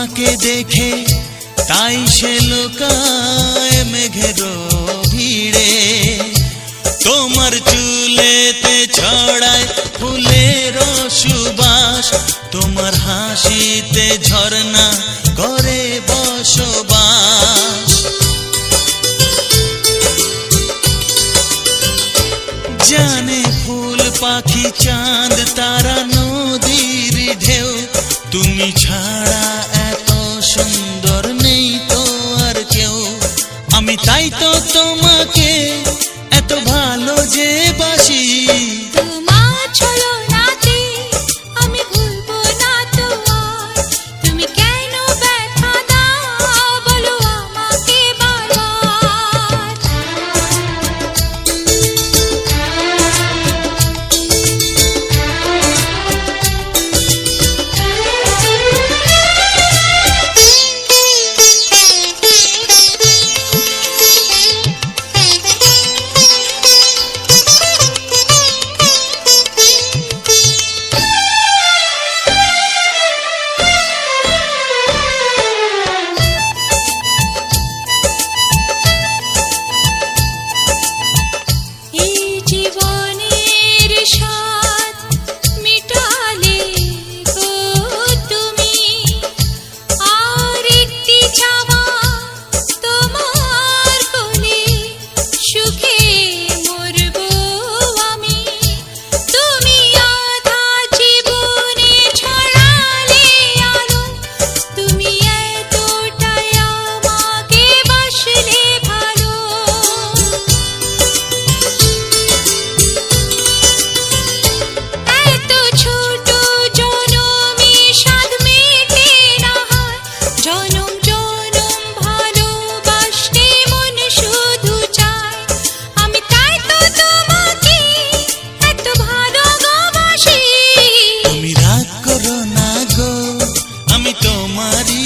তোমাকে দেখে তাই সে লোকায় মেঘের ভিড়ে, তোমার চুলেতে ছড়ায় ফুলের সুবাস, তোমার হাসিতে ঝরনা করে বসবাস। জানে ফুল পাখি চাঁদ তারা নদীর ঢেউ, তুমি ছাড়া এত সুন্দর নেই তো আর কেউ। আমি তাই তো তোমাকে এত ভালো যে বাসি। তোমার ছলনাতে আমি ভুলবো না তো আর, তুমি কেন ব্যথা দাও বলো আমাকে বারবার। আমি তোমারই